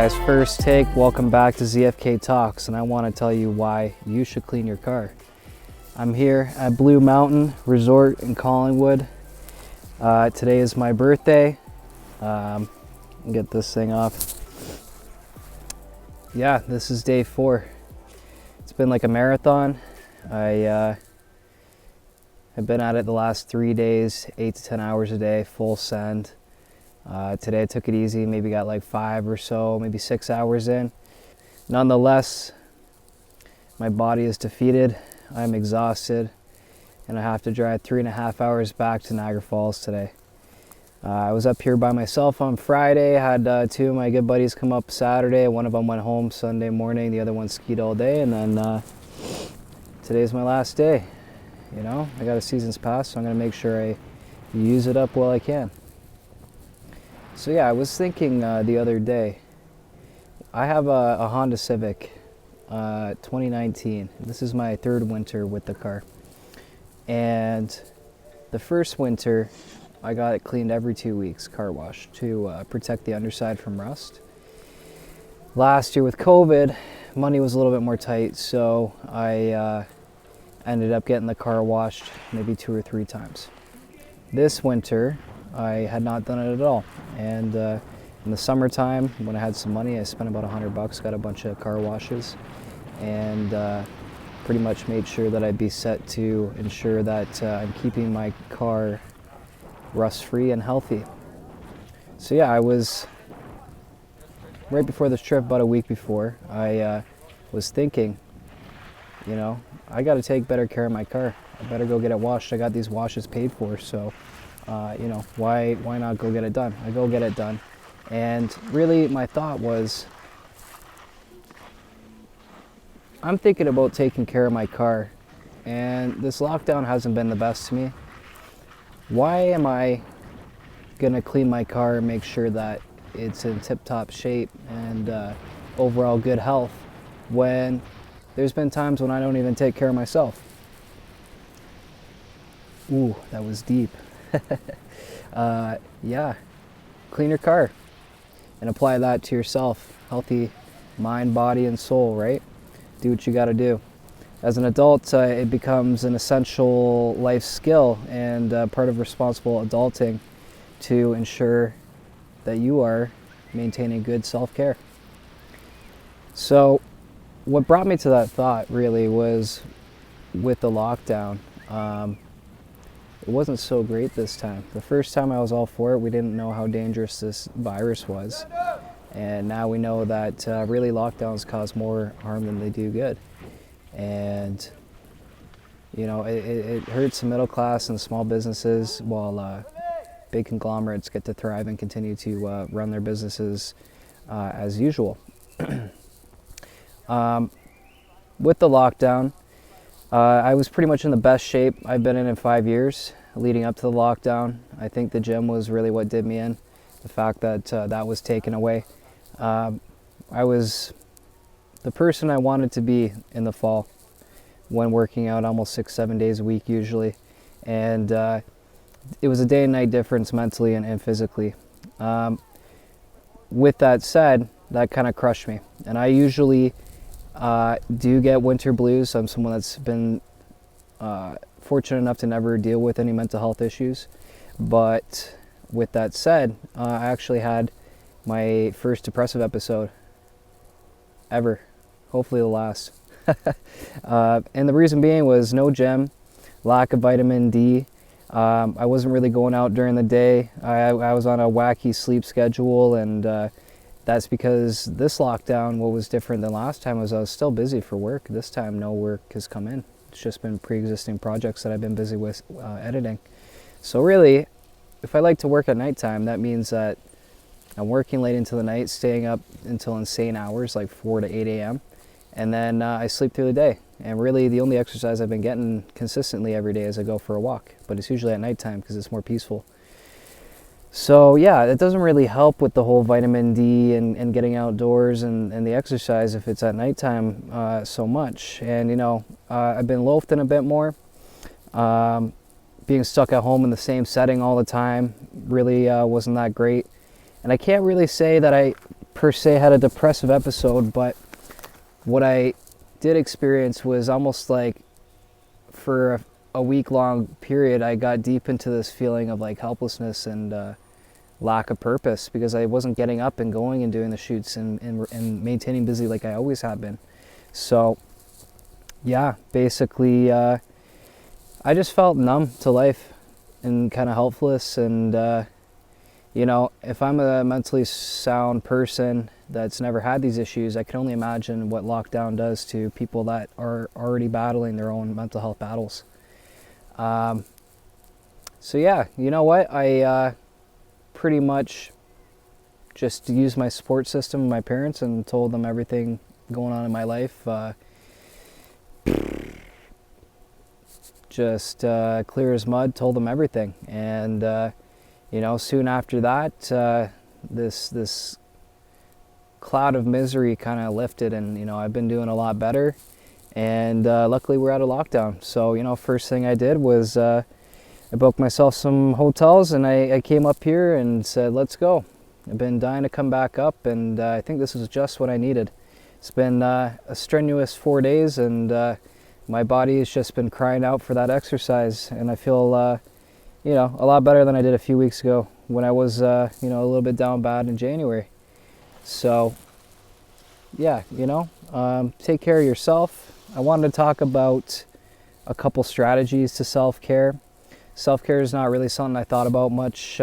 guys, first take, welcome back to ZFK Talks, and I want to tell you why you should clean your car. I'm here at Blue Mountain Resort in Collingwood. Today is my birthday. Get this thing off. Yeah, this is day 4. It's been like a marathon. I've been at it the last 3 days, 8 to 10 hours a day, full send. Today I took it easy, maybe got like 5 or so, maybe 6 hours in. Nonetheless, my body is defeated, I'm exhausted, and I have to drive 3.5 hours back to Niagara Falls today. I was up here by myself on Friday, had 2 of my good buddies come up Saturday. One of them went home Sunday morning, the other one skied all day, and then today's my last day. You know, I got a season's pass, so I'm gonna make sure I use it up while I can. So yeah, I was thinking the other day, I have a Honda Civic 2019. This is my 3rd winter with the car. And the first winter, I got it cleaned every 2 weeks, car wash, to protect the underside from rust. Last year with COVID, money was a little bit more tight, so I ended up getting the car washed maybe 2 or 3 times. This winter, I had not done it at all, and in the summertime when I had some money, I spent about $100, got a bunch of car washes, and pretty much made sure that I'd be set to ensure that I'm keeping my car rust-free and healthy. So yeah, I was right before this trip, about a week before, I was thinking, you know, I got to take better care of my car. I better go get it washed. I got these washes paid for, so you know, why not go get it done? I go get it done. And really my thought was, I'm thinking about taking care of my car, and this lockdown hasn't been the best to me. Why am I gonna clean my car and make sure that it's in tip-top shape and overall good health when there's been times when I don't even take care of myself? Ooh, that was deep. Yeah, clean your car and apply that to yourself. Healthy mind, body, and soul, right? Do what you got to do. As an adult, it becomes an essential life skill and part of responsible adulting to ensure that you are maintaining good self-care. So what brought me to that thought really was with the lockdown. It wasn't so great this time. The first time I was all for it, we didn't know how dangerous this virus was. And now we know that really lockdowns cause more harm than they do good. And you know, it hurts the middle class and small businesses while big conglomerates get to thrive and continue to run their businesses as usual. With the lockdown, I was pretty much in the best shape I've been in 5 years leading up to the lockdown. I think the gym was really what did me in. The fact that that was taken away. I was the person I wanted to be in the fall when working out almost 6-7 days a week usually. And it was a day and night difference mentally and physically. With that said, that kind of crushed me. And I usually do get winter blues. I'm someone that's been fortunate enough to never deal with any mental health issues. But with that said, I actually had my first depressive episode ever. Hopefully the last. And the reason being was no gym, lack of vitamin D. I wasn't really going out during the day. I was on a wacky sleep schedule, and that's because this lockdown, what was different than last time was I was still busy for work. This time no work has come in. It's just been pre-existing projects that I've been busy with editing. So really, if I like to work at nighttime, that means that I'm working late into the night, staying up until insane hours like 4 to 8 a.m. And then I sleep through the day. And really the only exercise I've been getting consistently every day is I go for a walk. But it's usually at nighttime because it's more peaceful. So yeah, it doesn't really help with the whole vitamin D and getting outdoors and the exercise if it's at nighttime so much. And you know, I've been loafing a bit more. Being stuck at home in the same setting all the time really wasn't that great. And I can't really say that I per se had a depressive episode, but what I did experience was almost like for a week-long period, I got deep into this feeling of like helplessness and lack of purpose, because I wasn't getting up and going and doing the shoots and maintaining busy like I always have been. So yeah, basically I just felt numb to life and kind of helpless. And if I'm a mentally sound person that's never had these issues, I can only imagine what lockdown does to people that are already battling their own mental health battles. So yeah, you know what? I pretty much just used my support system, my parents, and told them everything going on in my life. Just clear as mud, told them everything. And soon after that, this cloud of misery kind of lifted, and I've been doing a lot better. And luckily we're out of lockdown. So first thing I did was I booked myself some hotels, and I came up here and said, let's go. I've been dying to come back up, and I think this is just what I needed. It's been a strenuous 4 days, and my body has just been crying out for that exercise, and I feel a lot better than I did a few weeks ago when I was a little bit down bad in January. So yeah, take care of yourself. I wanted to talk about a couple strategies to self-care. Self-care is not really something I thought about much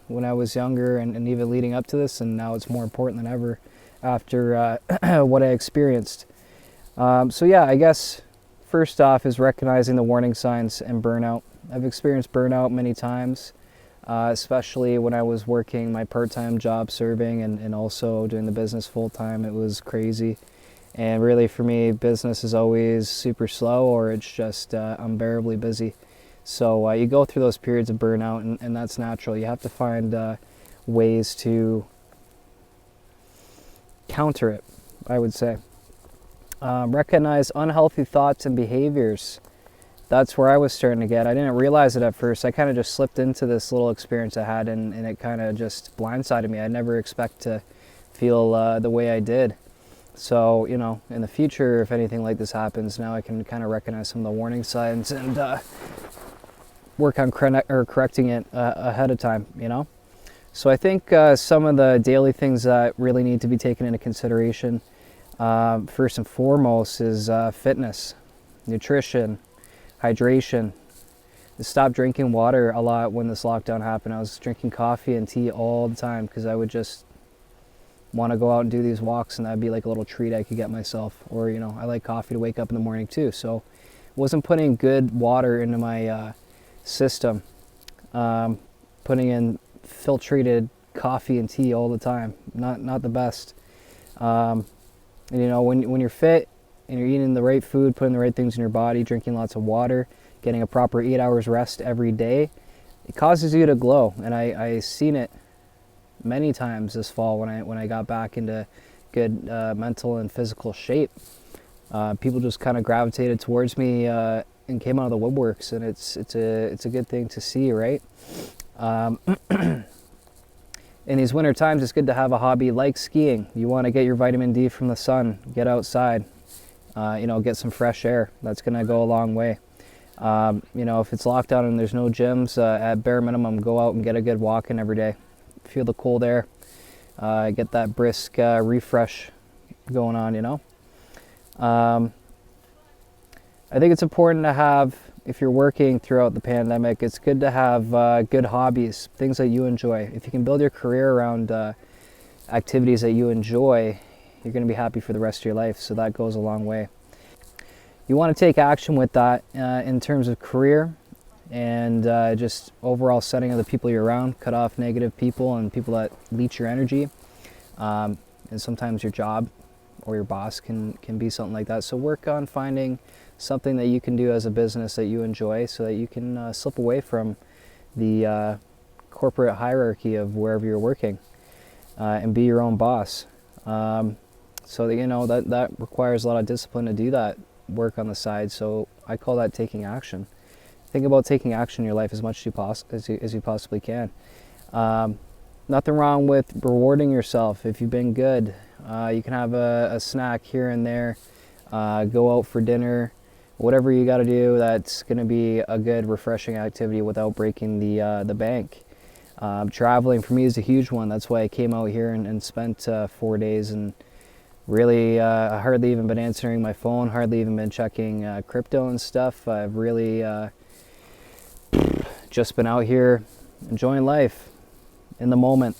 when I was younger, and even leading up to this, and now it's more important than ever after what I experienced. So yeah, I guess first off is recognizing the warning signs and burnout. I've experienced burnout many times, especially when I was working my part-time job serving and also doing the business full-time. It was crazy. And really for me, business is always super slow, or it's just unbearably busy. So you go through those periods of burnout, and that's natural. You have to find ways to counter it, I would say. Recognize unhealthy thoughts and behaviors. That's where I was starting to get. I didn't realize it at first. I kind of just slipped into this little experience I had, and it kind of just blindsided me. I never expect to feel the way I did. So, in the future, if anything like this happens, now I can kind of recognize some of the warning signs and work on correcting it ahead of time, So I think some of the daily things that really need to be taken into consideration, first and foremost, is fitness, nutrition, hydration. I stopped drinking water a lot when this lockdown happened. I was drinking coffee and tea all the time because I would just want to go out and do these walks, and that'd be like a little treat I could get myself. Or I like coffee to wake up in the morning too, so wasn't putting good water into my system. Putting in filtrated coffee and tea all the time, not the best. And when you're fit and you're eating the right food, putting the right things in your body, drinking lots of water, getting a proper 8 hours rest every day, it causes you to glow. And I seen it many times this fall when I got back into good mental and physical shape. People just kind of gravitated towards me and came out of the woodworks, and it's a good thing to see, right? In these winter times, it's good to have a hobby like skiing. You want to get your vitamin D from the sun, get outside, get some fresh air. That's going to go a long way. If it's locked down and there's no gyms, at bare minimum, go out and get a good walk in every day. Feel the cold air, get that brisk refresh going on, I think it's important to have, if you're working throughout the pandemic, it's good to have good hobbies, things that you enjoy. If you can build your career around activities that you enjoy, you're going to be happy for the rest of your life, so that goes a long way. You want to take action with that in terms of career and just overall setting of the people you're around. Cut off negative people and people that leech your energy. And sometimes your job or your boss can be something like that. So work on finding something that you can do as a business that you enjoy, so that you can slip away from the corporate hierarchy of wherever you're working and be your own boss. So that that requires a lot of discipline to do that work on the side. So I call that taking action. Think about taking action in your life as much as you possibly can. nothing wrong with rewarding yourself. If you've been good, you can have a snack here and there, go out for dinner, whatever you got to do that's going to be a good refreshing activity without breaking the bank. Traveling for me is a huge one. That's why I came out here and spent 4 days, and really I hardly even been answering my phone, hardly even been checking crypto and stuff. I've really just been out here enjoying life in the moment.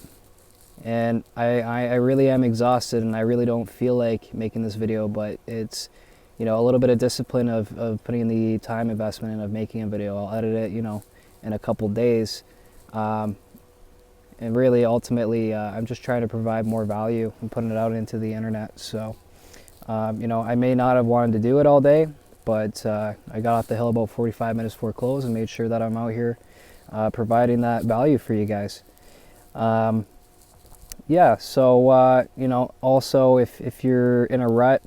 And I really am exhausted, and I really don't feel like making this video, but it's, you know, a little bit of discipline of putting in the time investment in of making a video. I'll edit it, you know, in a couple days. And really, ultimately, I'm just trying to provide more value and putting it out into the internet. So, you know, I may not have wanted to do it all day, but I got off the hill about 45 minutes before close and made sure that I'm out here providing that value for you guys. Yeah, so, you know, also if you're in a rut,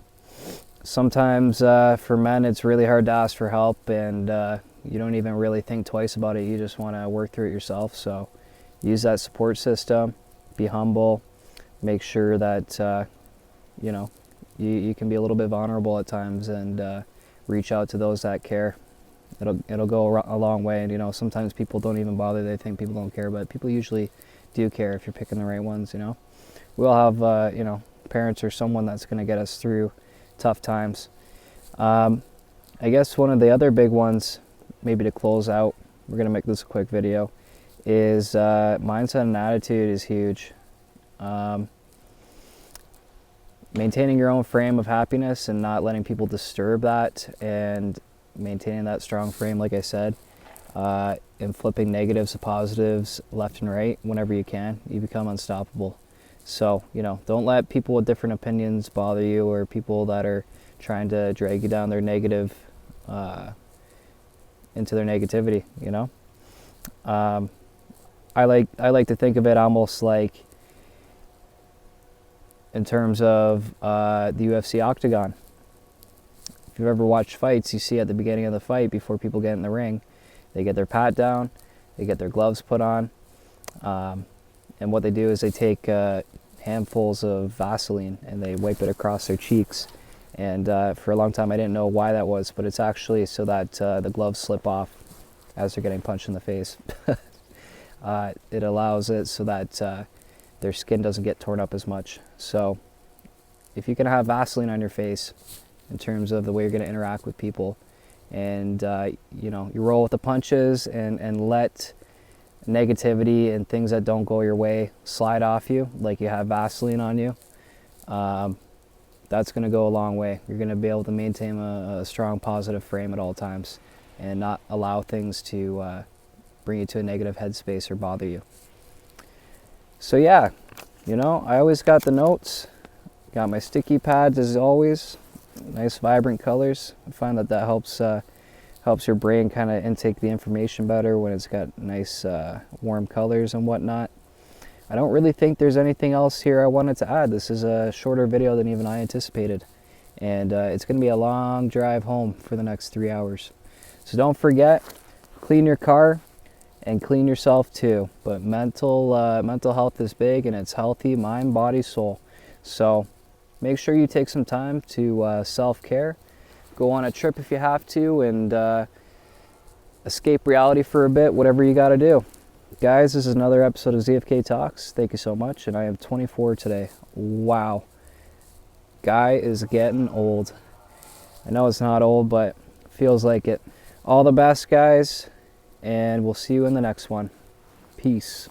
sometimes for men it's really hard to ask for help, and you don't even really think twice about it. You just want to work through it yourself. So use that support system, be humble, make sure that, you know, you can be a little bit vulnerable at times, and reach out to those that care. It'll go a long way. And, you know, sometimes people don't even bother. They think people don't care, but people usually do care if you're picking the right ones, you know. We'll have, you know, parents or someone that's going to get us through tough times. I guess one of the other big ones, maybe to close out, we're going to make this a quick video, is mindset and attitude is huge. Maintaining your own frame of happiness and not letting people disturb that, and maintaining that strong frame, like I said, and flipping negatives to positives left and right whenever you can, you become unstoppable. So, you know, don't let people with different opinions bother you, or people that are trying to drag you down their negative, into their negativity, you know. I like to think of it almost like in terms of the UFC octagon. If you've ever watched fights, you see at the beginning of the fight, before people get in the ring, they get their pat down, they get their gloves put on, and what they do is they take handfuls of Vaseline and they wipe it across their cheeks. And for a long time I didn't know why that was, but it's actually so that the gloves slip off as they're getting punched in the face. It allows it so that their skin doesn't get torn up as much. So if you can have Vaseline on your face in terms of the way you're going to interact with people, and you know, you roll with the punches and let negativity and things that don't go your way slide off you like you have Vaseline on you, that's going to go a long way. You're going to be able to maintain a strong positive frame at all times and not allow things to bring you to a negative headspace or bother you. So yeah, you know, I always got the notes, got my sticky pads as always, nice vibrant colors. I find that helps your brain kind of intake the information better when it's got nice warm colors and whatnot. I don't really think there's anything else here I wanted to add. This is a shorter video than even I anticipated, and it's going to be a long drive home for the next 3 hours. So don't forget, clean your car and clean yourself too. But mental health is big, and it's healthy, mind, body, soul. So make sure you take some time to self-care. Go on a trip if you have to, and escape reality for a bit, whatever you got to do. Guys, this is another episode of ZFK Talks. Thank you so much, and I am 24 today. Wow. Guy is getting old. I know it's not old, but feels like it. All the best, guys, and we'll see you in the next one. Peace.